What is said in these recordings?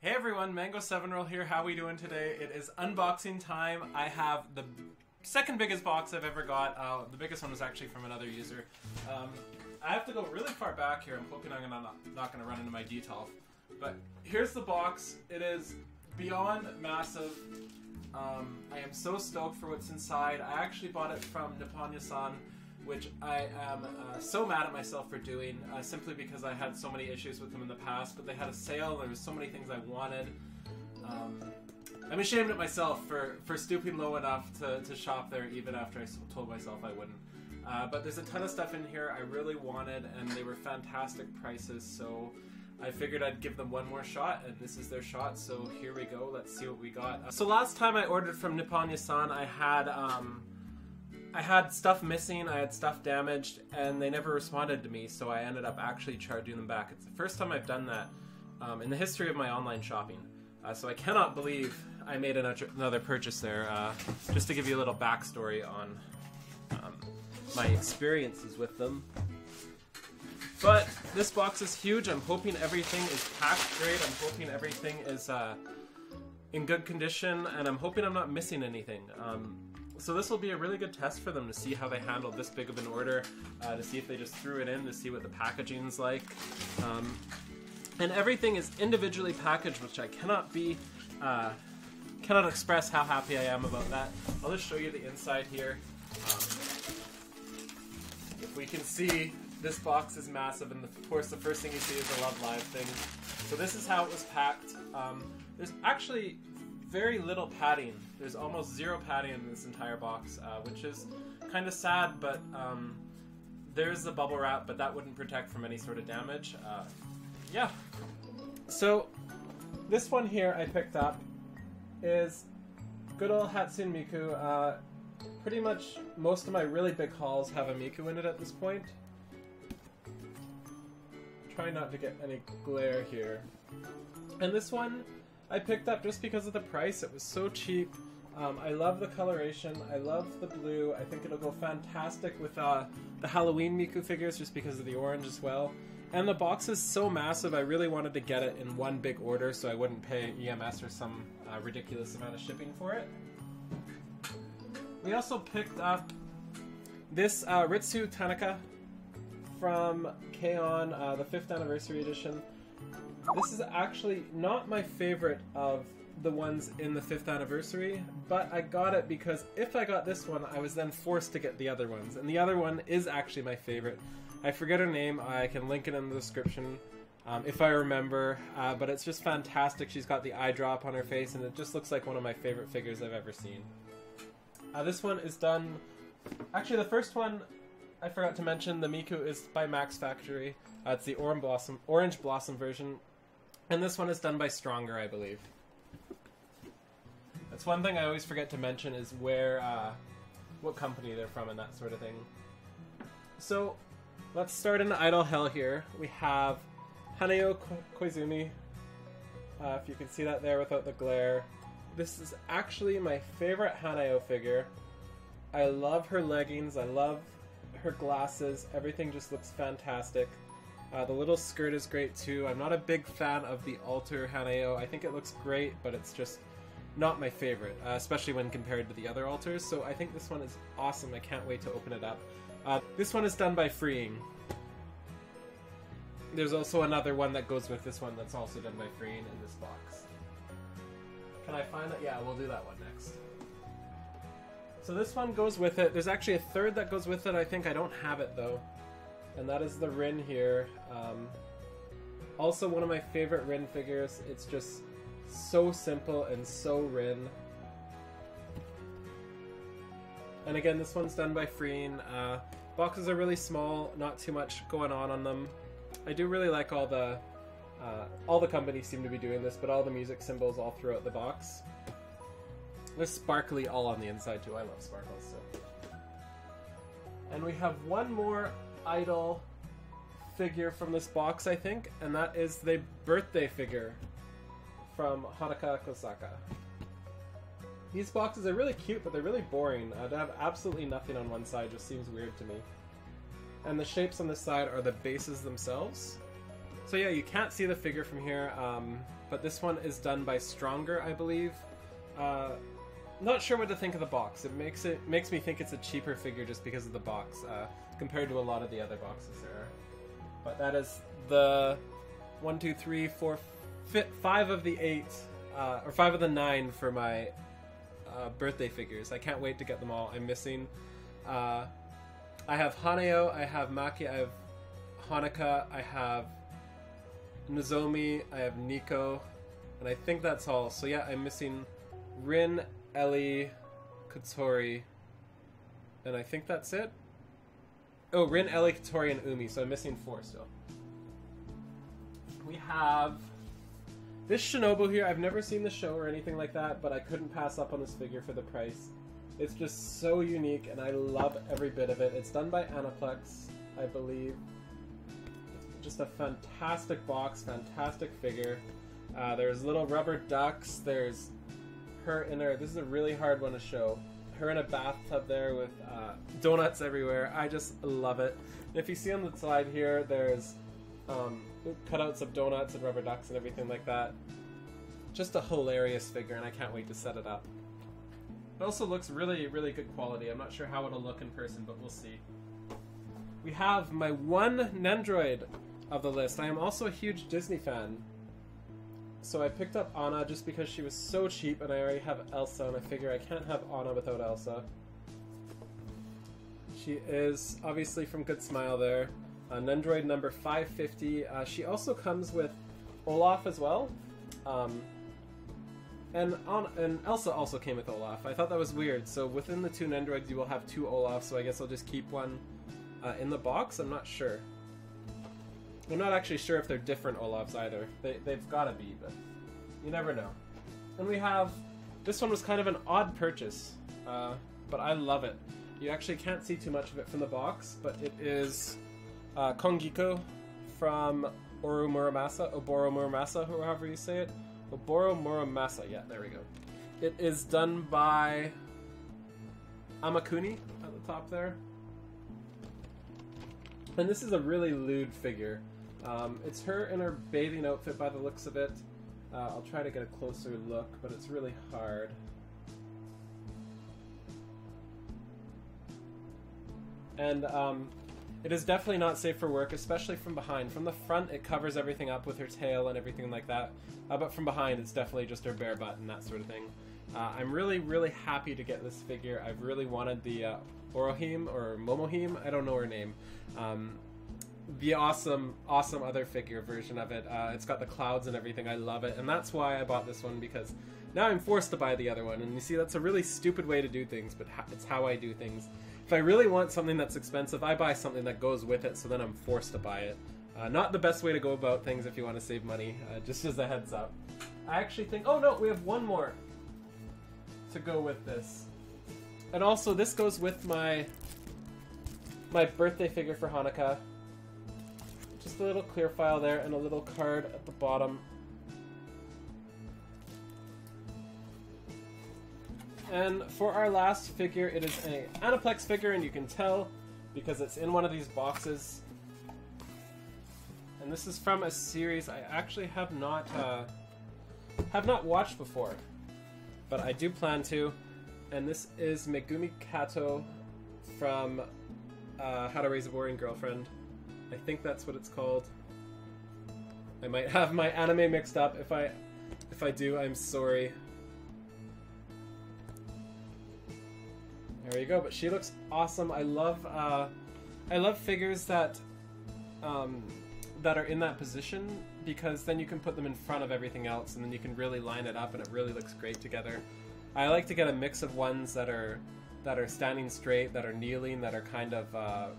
Hey everyone, Mango7Roll here. How we doing today? It is unboxing time. I have the second biggest box I've ever got. The biggest one was actually from another user. I have to go really far back here. I'm hoping I'm not going to run into my detail. But here's the box. It is beyond massive. I am so stoked for what's inside. I actually bought it from Nippon Yassan, which I am so mad at myself for doing, simply because I had so many issues with them in the past, but they had a sale, there was so many things I wanted. I'm ashamed at myself for stooping low enough to shop there even after I told myself I wouldn't. But there's a ton of stuff in here I really wanted, and they were fantastic prices, so I figured I'd give them one more shot, and this is their shot, so here we go, let's see what we got. So last time I ordered from Nippon Yassan, I had stuff missing, I had stuff damaged, and they never responded to me, so I ended up actually charging them back. It's the first time I've done that in the history of my online shopping. So I cannot believe I made another purchase there. Just to give you a little backstory on my experiences with them. But this box is huge. I'm hoping everything is packed great. I'm hoping everything is in good condition, and I'm hoping I'm not missing anything. So this will be a really good test for them to see how they handled this big of an order, to see if they just threw it in, to see what the packaging's like. And everything is individually packaged, which I cannot express how happy I am about that. I'll just show you the inside here. If we can see, this box is massive, and of course the first thing you see is the Love Live thing. So this is how it was packed. There's actually very little padding. There's almost zero padding in this entire box, which is kind of sad, but there's the bubble wrap, but that wouldn't protect from any sort of damage. Yeah. So this one here I picked up is good old Hatsune Miku. Pretty much most of my really big hauls have a Miku in it at this point. Try not to get any glare here. And this one I picked up just because of the price. It was so cheap. I love the coloration. I love the blue. I think it'll go fantastic with the Halloween Miku figures just because of the orange as well. And the box is so massive, I really wanted to get it in one big order so I wouldn't pay EMS or some ridiculous amount of shipping for it. We also picked up this Ritsu Tanaka from K-On! The 5th anniversary edition. This is actually not my favorite of the ones in the 5th anniversary, but I got it because if I got this one, I was then forced to get the other ones. And the other one is actually my favorite. I forget her name, I can link it in the description if I remember, but it's just fantastic. She's got the eye drop on her face, and it just looks like one of my favorite figures I've ever seen. This one is done... Actually, the first one, I forgot to mention, the Miku is by Max Factory. It's the Orange Blossom version. And this one is done by Stronger, I believe. That's one thing I always forget to mention is where, what company they're from and that sort of thing. So, let's start in Idle Hell here. We have Haneo Koizumi. If you can see that there without the glare. This is actually my favorite Haneo figure. I love her leggings, I love her glasses, everything just looks fantastic. The little skirt is great too. I'm not a big fan of the altar Haneo. I think it looks great, but it's just not my favorite, especially when compared to the other altars, so I think this one is awesome. I can't wait to open it up. This one is done by Freeing. There's also another one that goes with this one that's also done by Freeing in this box. Can I find it? Yeah, we'll do that one next. So this one goes with it. There's actually a third that goes with it. I think I don't have it though. And that is the Rin here. Also one of my favorite Rin figures. It's just so simple and so Rin. And again, this one's done by Freeing. Boxes are really small, not too much going on them. I do really like all the companies seem to be doing this, but all the music symbols all throughout the box. There's sparkly all on the inside too. I love sparkles. So. And we have one more Idol figure from this box, I think, and that is the birthday figure from Haruka Kosaka. These boxes are really cute, but they're really boring. To have absolutely nothing on one side just seems weird to me. And the shapes on this side are the bases themselves. So yeah, you can't see the figure from here, but this one is done by Stronger, I believe. Not sure what to think of the box. It makes me think it's a cheaper figure just because of the box, compared to a lot of the other boxes there are. But that is the 1, 2, 3, 4, 5 of the 8, or 5 of the 9 for my birthday figures. I can't wait to get them all. I'm missing. I have Haneo, I have Maki, I have Hanukkah, I have Nozomi, I have Nico, and I think that's all. So yeah, I'm missing Rin, Ellie, Kotori, and I think that's it. Oh, Rin, Ellie, Kotori, and Umi, so I'm missing 4 still. We have this Shinobu here. I've never seen the show or anything like that, but I couldn't pass up on this figure for the price. It's just so unique, and I love every bit of it. It's done by Aniplex, I believe. Just a fantastic box, fantastic figure. There's little rubber ducks. There's her in her. This is a really hard one to show. Her in a bathtub there with donuts everywhere. I just love it. And if you see on the side here, there's cutouts of donuts and rubber ducks and everything like that. Just a hilarious figure, and I can't wait to set it up. It also looks really, really good quality. I'm not sure how it'll look in person, but we'll see. We have my one Nendroid of the list. I am also a huge Disney fan. So I picked up Anna just because she was so cheap, and I already have Elsa, and I figure I can't have Anna without Elsa. She is obviously from Good Smile there. Nendroid number 550. She also comes with Olaf as well. And Elsa also came with Olaf. I thought that was weird. So within the 2 Nendroids, you will have 2 Olafs, so I guess I'll just keep one in the box. I'm not sure. I'm not actually sure if they're different Olafs either. They've got to be, but you never know. And we have... This one was kind of an odd purchase, but I love it. You actually can't see too much of it from the box, but it is Kongiko from Oboro Muramasa, or however you say it. Oboro Muramasa, yeah, there we go. It is done by Amakuni at the top there. And this is a really lewd figure. It's her in her bathing outfit by the looks of it. I'll try to get a closer look, but it's really hard. And it is definitely not safe for work, especially from behind. From the front, it covers everything up with her tail and everything like that. But from behind, it's definitely just her bare butt and that sort of thing. I'm really, really happy to get this figure. I've really wanted the Orohime, or Momohime, I don't know her name. The awesome other figure version of it. It's got the clouds and everything. I love it. And that's why I bought this one, because now I'm forced to buy the other one. And you see, that's a really stupid way to do things, but it's how I do things. If I really want something that's expensive, I buy something that goes with it, so then I'm forced to buy it. Not the best way to go about things if you want to save money, just as a heads up. I actually think... Oh no, we have one more to go with this. And also, this goes with my birthday figure for Hanukkah. Just a little clear file there and a little card at the bottom. And for our last figure, it is an Aniplex figure, and you can tell because it's in one of these boxes. And this is from a series I actually have not watched before, but I do plan to. And this is Megumi Kato from How to Raise a Boring Girlfriend. I think that's what it's called. I might have my anime mixed up. If I do, I'm sorry. There you go. But she looks awesome. I love figures that are in that position, because then you can put them in front of everything else, and then you can really line it up, and it really looks great together. I like to get a mix of ones that are standing straight, that are kneeling, that are kind of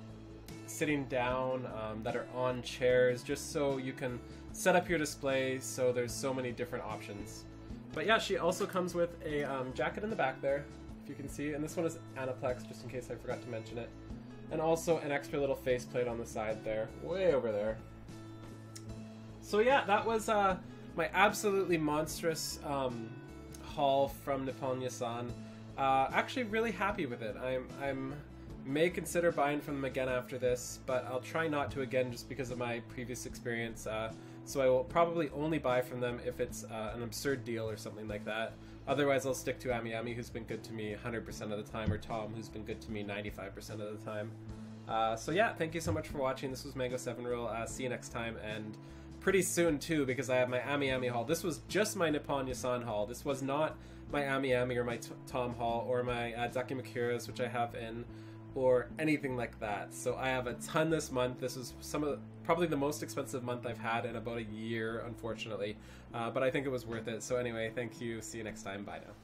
sitting down, that are on chairs, just so you can set up your display. So there's so many different options. But yeah, she also comes with a jacket in the back there, if you can see, and this one is Aniplex, just in case I forgot to mention it, and also an extra little faceplate on the side there, way over there. So yeah, that was my absolutely monstrous haul from Nippon Yassan. Actually really happy with it. I'm May consider buying from them again after this, but I'll try not to again just because of my previous experience. So I will probably only buy from them if it's an absurd deal or something like that. Otherwise, I'll stick to Ami Ami, who's been good to me 100% of the time, or Tom, who's been good to me 95% of the time. So yeah, thank you so much for watching. This was Mango 7 Rule. See you next time, and pretty soon too, because I have my Ami Ami haul. This was just my Nippon Yassan haul. This was not my Ami Ami or my Tom haul or my Dakimakuras, which I have in, or anything like that. So I have a ton this month. This is probably the most expensive month I've had in about a year, unfortunately. But I think it was worth it. So anyway, thank you. See you next time. Bye now.